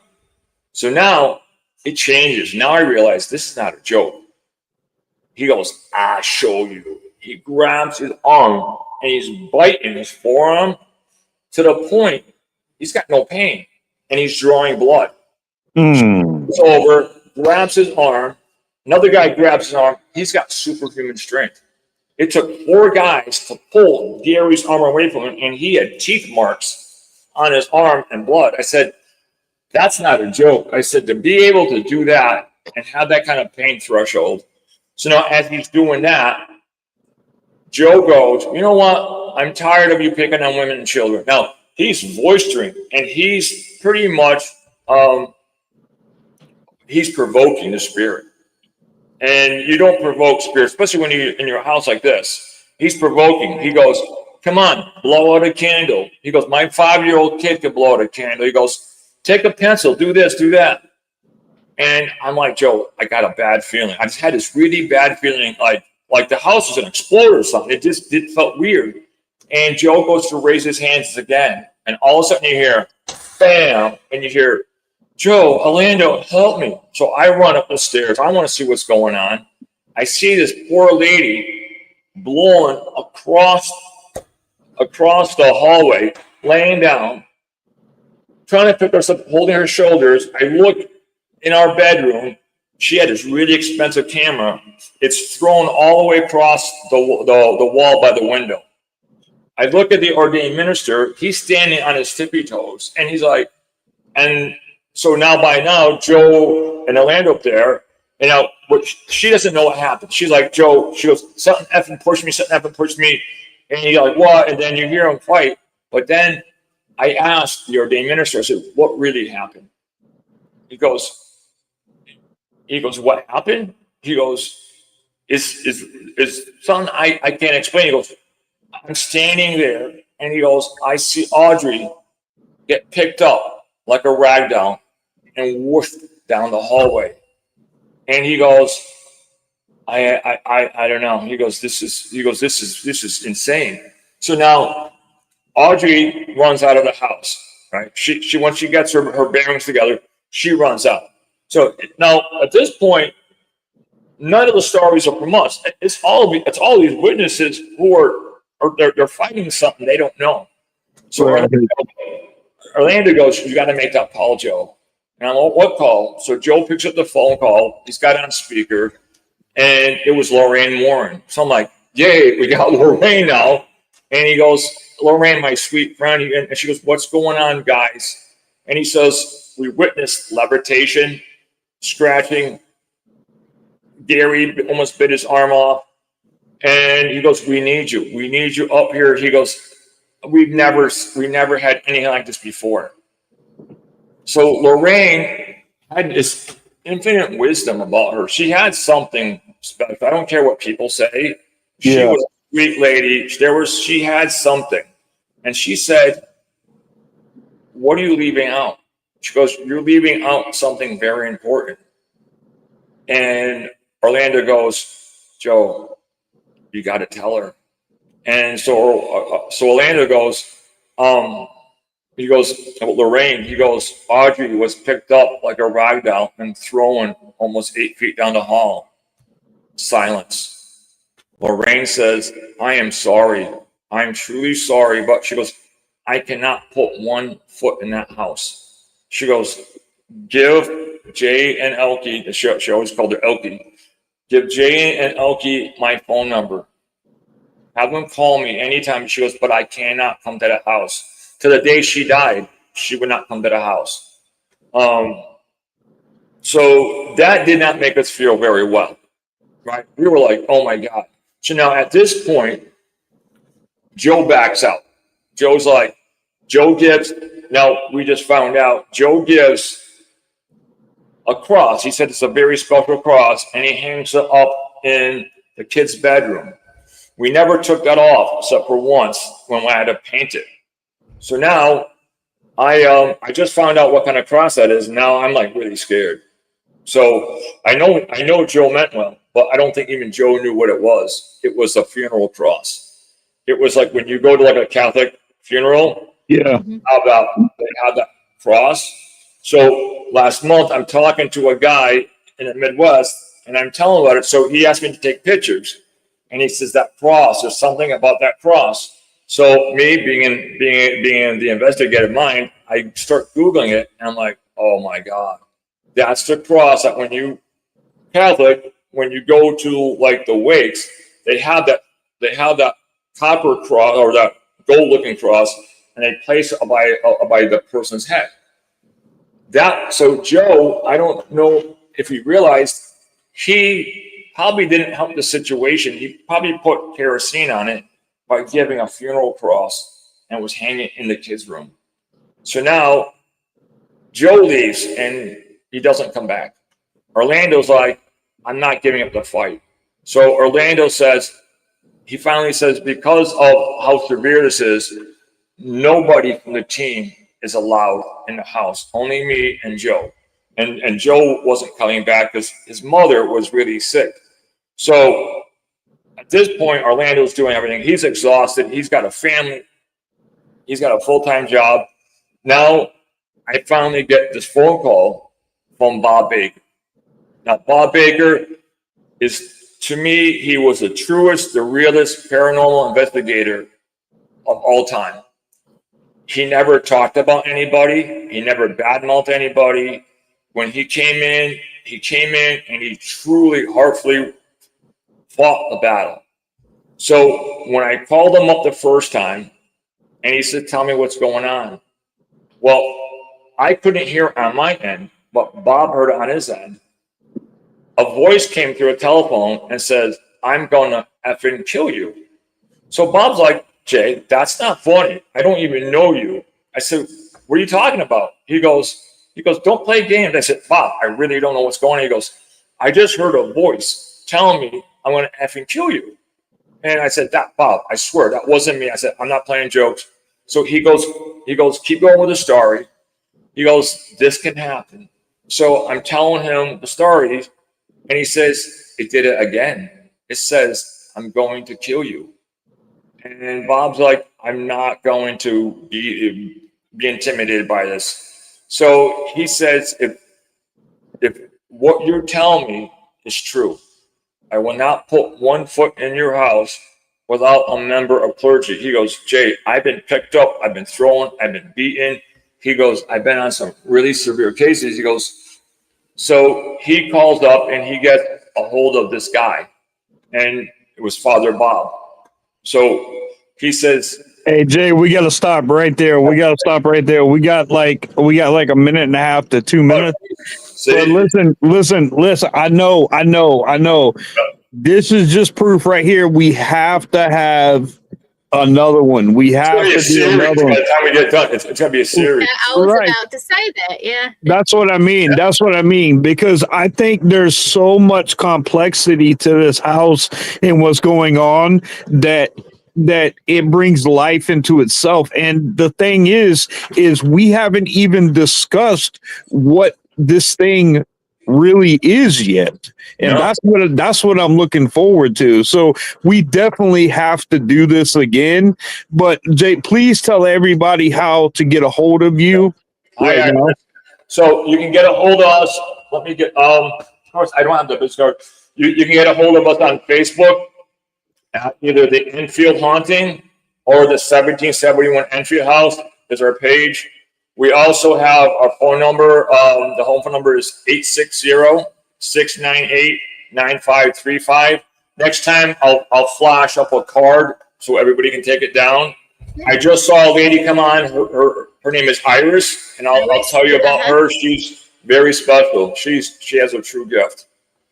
[SPEAKER 3] So now it changes. Now I realize this is not a joke. He goes, I'll show you. He grabs his arm and he's biting his forearm to the point he's got no pain and he's drawing blood. It's over, grabs his arm. Another guy grabs his arm. He's got superhuman strength. It took 4 guys to pull Gary's arm away from him, and he had teeth marks on his arm and blood. I said, that's not a joke. I said, to be able to do that and have that kind of pain threshold. So now as he's doing that, Joe goes, you know what? I'm tired of you picking on women and children. Now, he's boistering, and he's pretty much, he's provoking the spirit. And you don't provoke spirit, especially when you're in your house like this. He's provoking. He goes, come on, blow out a candle. He goes, my 5-year-old kid could blow out a candle. He goes, take a pencil, do this, do that. And I'm like, Joe, I got a bad feeling. I just had this really bad feeling, like the house was going to explode or something. It felt weird. And Joe goes to raise his hands again. And all of a sudden you hear, bam, and you hear, Joe, Orlando, help me. So I run up the stairs. I want to see what's going on. I see this poor lady blowing across the hallway, laying down, trying to pick herself up, holding her shoulders. I look in our bedroom. She had this really expensive camera. It's thrown all the way across the wall by the window. I look at the ordained minister. He's standing on his tippy toes, and he's like, and so by now, Joe and Orlando up there, you know, she doesn't know what happened. She's like, Joe, she goes, something effing pushed me. And he's like, what? And then you hear him fight. But then I asked the ordained minister, I said, what really happened? He goes, what happened? He goes, is something I can't explain. He goes, I'm standing there, and he goes, I see Audrey get picked up like a rag doll and whooshed down the hallway. And he goes, I don't know. He goes, this is insane. So now Audrey runs out of the house, right? She once she gets her bearings together, she runs out. So now at this point, none of the stories are from us. It's all these witnesses who are they're fighting something they don't know. So Orlando goes, you got to make that call, Joe. And I'm like, what call? So Joe picks up the phone call. He's got it on speaker, and it was Lorraine Warren. So I'm like, yay, we got Lorraine now. And he goes, Lorraine, my sweet friend. And she goes, what's going on, guys? And he says, we witnessed levitation, scratching. Gary almost bit his arm off. And he goes, we need you. We need you up here. He goes, we never had anything like this before. So Lorraine had this infinite wisdom about her. She had something special. I don't care what people say. She was sweet lady. She had something, and she said, "What are you leaving out?" She goes, "You're leaving out something very important." And Orlando goes, "Joe, you got to tell her." And so Orlando goes, he goes, "Lorraine," he goes, "Audrey was picked up like a rag doll and thrown almost 8 feet down the hall." Silence. Lorraine says, "I am sorry. I'm truly sorry." But she goes, "I cannot put one foot in that house." She goes, "Give Jay and Elkie," she always called her Elkie, "give Jay and Elkie my phone number. Have them call me anytime." She goes, "But I cannot come to the house." To the day she died, she would not come to the house. So that did not make us feel very well, right? We were like, "Oh my God." So now at this point, Joe backs out. Joe gives, now we just found out, Joe gives a cross. He said it's a very special cross, and he hangs it up in the kid's bedroom. We never took that off except for once when I had to paint it. So now I just found out what kind of cross that is. And now I'm like really scared. So I know Joe meant well, but I don't think even Joe knew what it was. It was a funeral cross. It was like when you go to like a Catholic funeral,
[SPEAKER 1] Yeah.
[SPEAKER 3] they have that cross. So last month I'm talking to a guy in the Midwest, and I'm telling him about it. So he asked me to take pictures. And he says that cross, there's something about that cross. So me being in the investigative mind, I start Googling it, and I'm like, oh my God, that's the cross that when you Catholic, when you go to like the wakes, they have that copper cross or that gold looking cross, and they place it by the person's head. So Joe, I don't know if he realized he probably didn't help the situation. He probably put kerosene on it by giving a funeral cross and was hanging in the kids' room. So now Joe leaves and he doesn't come back. Orlando's like, "I'm not giving up the fight." So Orlando he finally says, because of how severe this is, nobody from the team is allowed in the house, only me and Joe. And Joe wasn't coming back because his mother was really sick. So at this point, Orlando's doing everything. He's exhausted. He's got a family. He's got a full-time job. Now I finally get this phone call from Bob Baker. Now, Bob Baker to me, he was the truest, the realest paranormal investigator of all time. He never talked about anybody. He never badmouthed anybody. When he came in and he truly, heartfully fought the battle. So when I called him up the first time and he said, "Tell me what's going on." Well, I couldn't hear on my end, but Bob heard it on his end. A voice came through a telephone and says, "I'm going to effing kill you." So Bob's like, "Jay, that's not funny. I don't even know you." I said, "What are you talking about?" He goes, "Don't play games." I said, "Bob, I really don't know what's going on." He goes, "I just heard a voice telling me I'm going to effing kill you." And I said, "Bob, I swear that wasn't me." I said, "I'm not playing jokes." So he goes, "Keep going with the story." He goes, "This can happen." So I'm telling him the story, and he says, "It did it again. It says, I'm going to kill you." And Bob's like, "I'm not going to be intimidated by this." So he says, if what you're telling me is true, I will not put one foot in your house without a member of clergy. He goes, "Jay, I've been picked up, I've been thrown, I've been beaten." He goes, "I've been on some really severe cases." He goes, so he calls up and he gets a hold of this guy, and it was Father Bob. So he says,
[SPEAKER 1] Hey Jay, we gotta stop right there. We got like a minute and a half to 2 minutes. But listen. I know. This is just proof right here. We have to have Another one. We
[SPEAKER 3] It's
[SPEAKER 1] have
[SPEAKER 3] gonna be
[SPEAKER 1] to
[SPEAKER 3] a
[SPEAKER 1] do
[SPEAKER 3] series
[SPEAKER 1] another
[SPEAKER 3] by
[SPEAKER 1] one.
[SPEAKER 3] the time we get done. It's gonna be a series.
[SPEAKER 2] Yeah, I was
[SPEAKER 1] Right.
[SPEAKER 2] about to say that. Yeah.
[SPEAKER 1] That's what I mean. That's what I mean. Because I think there's so much complexity to this house and what's going on that it brings life into itself. And the thing is we haven't even discussed what this thing really is yet. And
[SPEAKER 3] No.
[SPEAKER 1] that's what I'm looking forward to. So we definitely have to do this again. But Jay, please tell everybody how to get a hold of you right
[SPEAKER 3] I
[SPEAKER 1] now.
[SPEAKER 3] So you can get a hold of us. Let me get of course I don't have the business card. You can get a hold of us on Facebook at either the Enfield Haunting or the 1771 Enfield House is our page. We also have our phone number. The home phone number is 860-698-9535. Next time I'll flash up a card so everybody can take it down. I just saw a lady come on. Her name is Iris, and I'll tell you about her. She's very special. She has a true gift.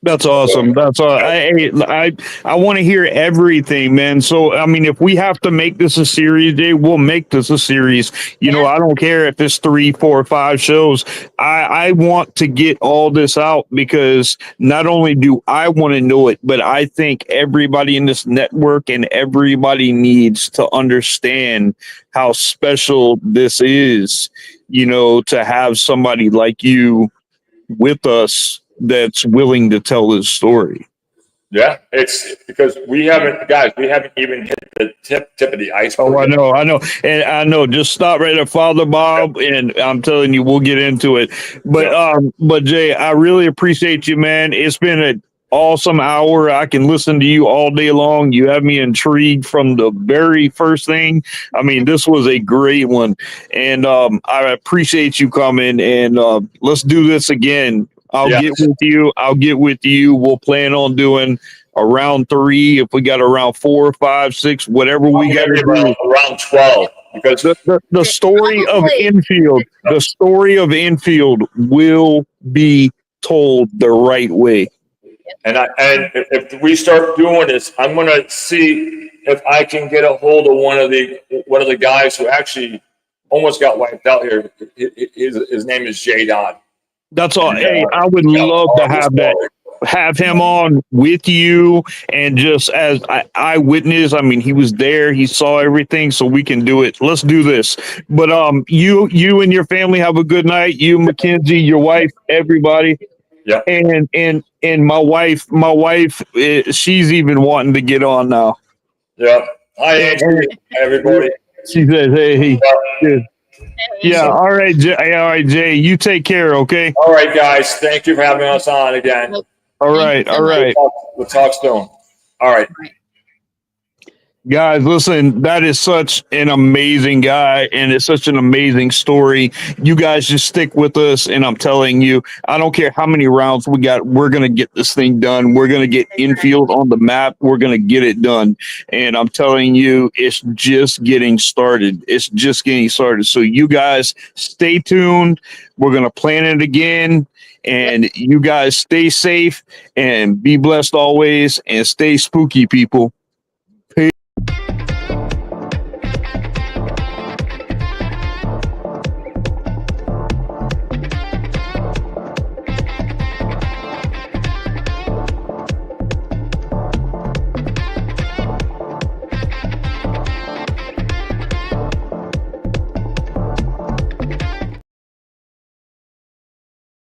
[SPEAKER 1] That's awesome. That's all. I want to hear everything, man. So I mean, if we have to make this a series, Jay, we'll make this a series. You know, I don't care if it's 3, 4, 5 shows. I want to get all this out because not only do I want to know it, but I think everybody in this network and everybody needs to understand how special this is. You know, to have somebody like you with us that's willing to tell this story.
[SPEAKER 3] Yeah, it's because we haven't even hit the tip of the iceberg.
[SPEAKER 1] Oh, I know. And I know, just stop right at Father Bob, and I'm telling you, we'll get into it. But Jay, I really appreciate you, man. It's been an awesome hour. I can listen to you all day long. You have me intrigued from the very first thing. I mean, this was a great one. And I appreciate you coming, and let's do this again. I'll get with you. We'll plan on doing a round 3. If we got a round 4, 5, 6, whatever we got to do.
[SPEAKER 3] Around 12, because
[SPEAKER 1] The story of Enfield, the story of Enfield will be told the right way.
[SPEAKER 3] and if we start doing this, I'm gonna see if I can get a hold of one of the guys who actually almost got wiped out here. His name is Jay Dodd.
[SPEAKER 1] That's all. Hey, I would love to have him on with you and just as eyewitness. I mean, he was there, he saw everything, so we can do it. Let's do this. But you and your family have a good night. You, Mackenzie, your wife, everybody.
[SPEAKER 3] Yeah.
[SPEAKER 1] And my wife, she's even wanting to get on now.
[SPEAKER 3] Yeah. Hi, Andrew. Everybody.
[SPEAKER 1] She says, "Hey, good." Yeah. All right, Jay. You take care. Okay.
[SPEAKER 3] All right, guys. Thank you for having us on again.
[SPEAKER 1] All right.
[SPEAKER 3] We'll talk soon. All right.
[SPEAKER 1] Guys, listen, that is such an amazing guy, and it's such an amazing story. You guys just stick with us, and I'm telling you, I don't care how many rounds we got, we're going to get this thing done. We're going to get Enfield on the map. We're going to get it done. And I'm telling you, it's just getting started. It's just getting started. So you guys stay tuned. We're going to plan it again. And you guys stay safe and be blessed always, and stay spooky, people.